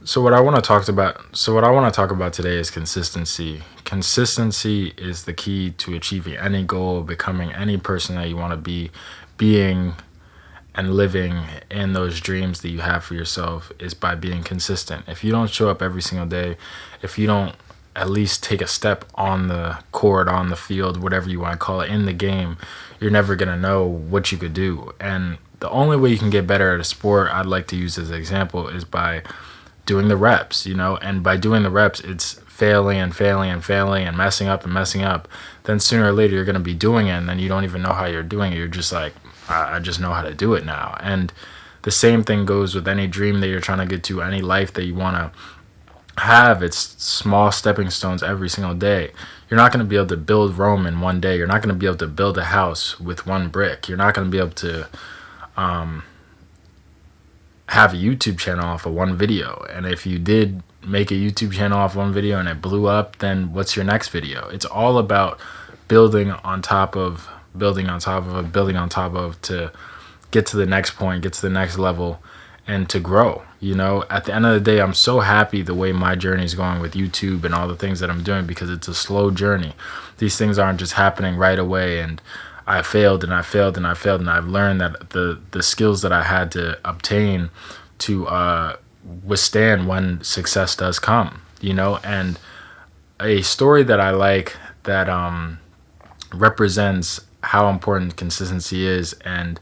So what I want to talk about so what I want to talk about today is consistency. Consistency is the key to achieving any goal, becoming any person that you want to be, being and living in those dreams that you have for yourself is by being consistent. If you don't show up every single day, if you don't at least take a step on the court, on the field, whatever you want to call it, in the game, you're never going to know what you could do. And the only way you can get better at a sport I'd like to use as an example is by doing the reps, and by doing the reps, it's failing and failing and failing and messing up and messing up. Then sooner or later, you're going to be doing it, and then you don't even know how you're doing it. You're just like, I just know how to do it now. And the same thing goes with any dream that you're trying to get to, any life that you want to have. It's small stepping stones every single day. You're not going to be able to build Rome in one day. You're not going to be able to build a house with one brick. You're not going to be able to have a YouTube channel off of one video. And if you did make a YouTube channel off one video and it blew up, then what's your next video? It's all about building on top of, building on top of, building on top of, to get to the next point, get to the next level, and to grow. At the end of the day, I'm so happy the way my journey is going with YouTube and all the things that I'm doing, because it's a slow journey. These things aren't just happening right away, and I failed and I failed and I failed, and I've learned that the skills that I had to obtain to withstand when success does come, and a story that I like that represents how important consistency is, and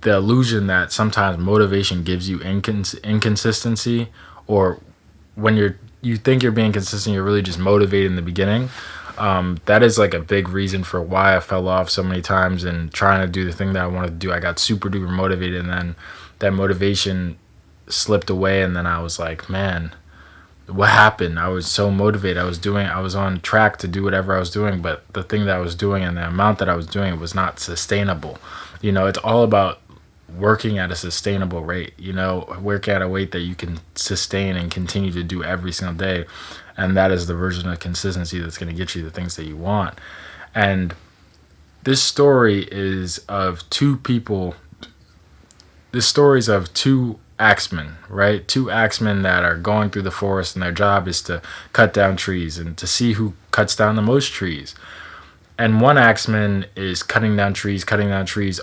the illusion that sometimes motivation gives you inconsistency, or when you think you're being consistent, you're really just motivated in the beginning. That is like a big reason for why I fell off so many times and trying to do the thing that I wanted to do. I got super duper motivated, and then that motivation slipped away, and then I was like, man, what happened? I was so motivated. I was on track to do whatever I was doing, but the thing that I was doing and the amount that I was doing was not sustainable. It's all about working at a sustainable rate, work at a rate that you can sustain and continue to do every single day. And that is the version of consistency that's going to get you the things that you want. And this story is of two people. This story is of two axemen, right? Two axemen that are going through the forest, and their job is to cut down trees and to see who cuts down the most trees. And one axeman is cutting down trees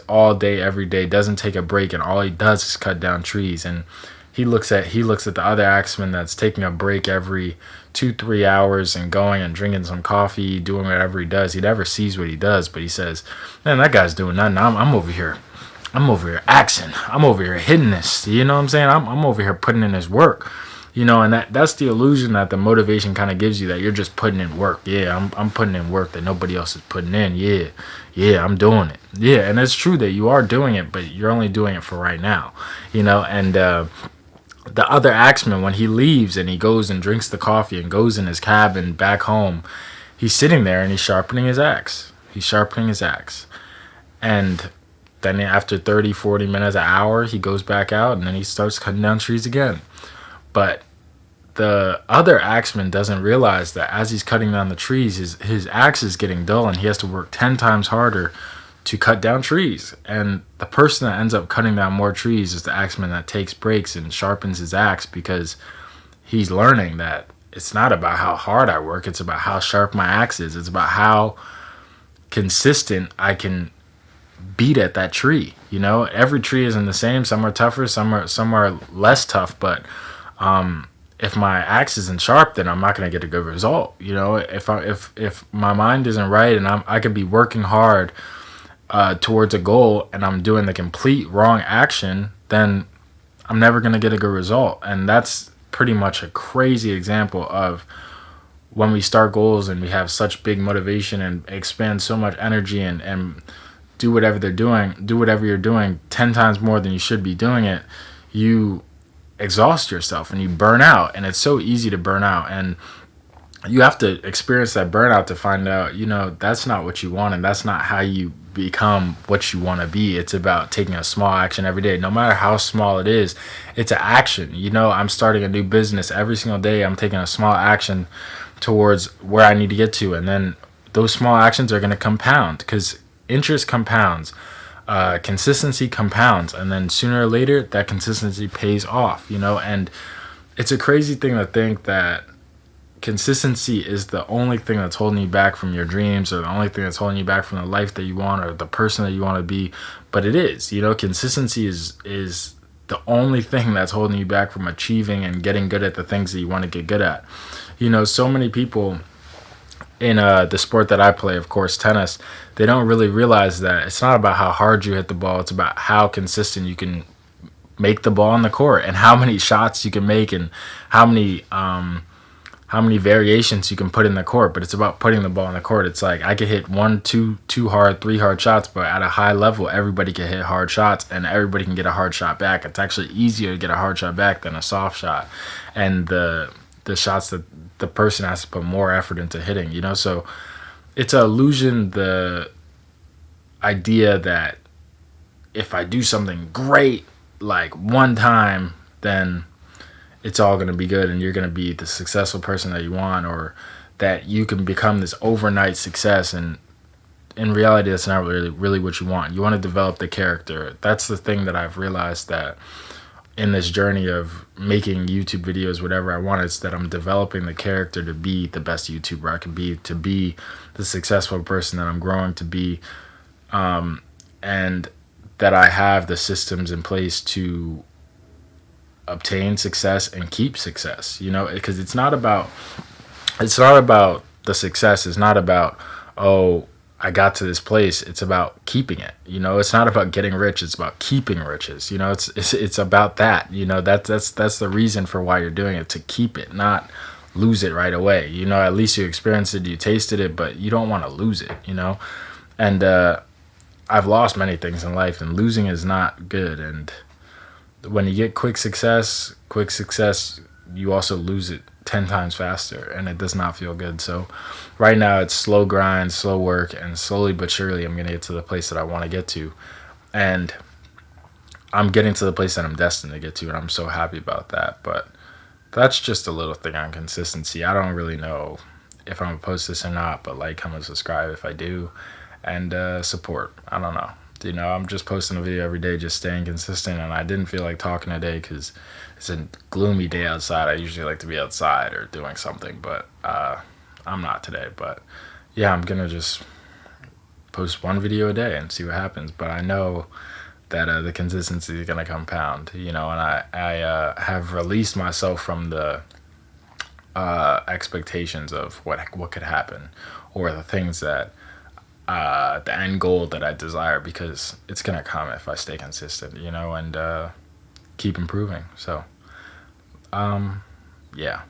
all day, every day, doesn't take a break, and all he does is cut down trees. And he looks at the other axeman that's taking a break every 2-3 hours and going and drinking some coffee, doing whatever he does. He never sees what he does, but he says, man, that guy's doing nothing. I'm over here axing. I'm over here hitting this. You know what I'm saying? I'm over here putting in his work. And that's the illusion that the motivation kind of gives you, that you're just putting in work. Yeah, I'm putting in work that nobody else is putting in. Yeah, I'm doing it. Yeah, and it's true that you are doing it, but you're only doing it for right now. And the other axeman, when he leaves and he goes and drinks the coffee and goes in his cabin back home, he's sitting there and he's sharpening his axe. And then after 30, 40 minutes, an hour, he goes back out and then he starts cutting down trees again. But the other axeman doesn't realize that as he's cutting down the trees, his axe is getting dull, and he has to work 10 times harder to cut down trees. And the person that ends up cutting down more trees is the axeman that takes breaks and sharpens his axe, because he's learning that it's not about how hard I work, it's about how sharp my axe is. It's about how consistent I can beat at that tree. Every tree isn't the same. Some are tougher, some are less tough, but if my axe isn't sharp, then I'm not going to get a good result. If my mind isn't right, and I could be working hard towards a goal, and I'm doing the complete wrong action, then I'm never going to get a good result. And that's pretty much a crazy example of when we start goals and we have such big motivation and expend so much energy and do whatever you're doing 10 times more than you should be doing it, you exhaust yourself and you burn out. And it's so easy to burn out, and you have to experience that burnout to find out, that's not what you want, and that's not how you become what you want to be. It's about taking a small action every day, no matter how small it is. It's an action. I'm starting a new business every single day. I'm taking a small action towards where I need to get to, and then those small actions are going to compound, because interest compounds. Consistency compounds, and then sooner or later that consistency pays off, and it's a crazy thing to think that consistency is the only thing that's holding you back from your dreams, or the only thing that's holding you back from the life that you want, or the person that you want to be. But it is, consistency is the only thing that's holding you back from achieving and getting good at the things that you want to get good at. So many people in the sport that I play, of course, tennis, they don't really realize that it's not about how hard you hit the ball. It's about how consistent you can make the ball on the court, and how many shots you can make, and how many variations you can put in the court. But it's about putting the ball in the court. It's like I could hit 1, 2, 2 hard, 3 hard shots, but at a high level, everybody can hit hard shots, and everybody can get a hard shot back. It's actually easier to get a hard shot back than a soft shot, and the shots that the person has to put more effort into hitting. So it's an illusion, the idea that if I do something great like one time, then it's all going to be good and you're going to be the successful person that you want, or that you can become this overnight success. And in reality, that's not really what you want. You want to develop the character. That's the thing that I've realized, that in this journey of making YouTube videos, whatever I want, is that I'm developing the character to be the best YouTuber I can be, to be the successful person that I'm growing to be, and that I have the systems in place to obtain success and keep success. Because it's not about the success. It's not about, oh, I got to this place. It's about keeping it. It's not about getting rich. It's about keeping riches. It's about that. That's the reason for why you're doing it, to keep it, not lose it right away. At least you experienced it, you tasted it, but you don't want to lose it. And I've lost many things in life, and losing is not good. And when you get quick success, you also lose it 10 times faster, and it does not feel good. So right now it's slow grind, slow work, and slowly but surely I'm going to get to the place that I want to get to. And I'm getting to the place that I'm destined to get to, and I'm so happy about that. But that's just a little thing on consistency. I don't really know if I'm going to post this or not, but like, comment, subscribe if I do, and support. I don't know. I'm just posting a video every day, just staying consistent. And I didn't feel like talking today because it's a gloomy day outside. I usually like to be outside or doing something, but I'm not today. But yeah, I'm going to just post one video a day and see what happens. But I know that the consistency is going to compound, and I have released myself from the expectations of what could happen, or the things that the end goal that I desire, because it's going to come if I stay consistent, and keep improving. So, yeah.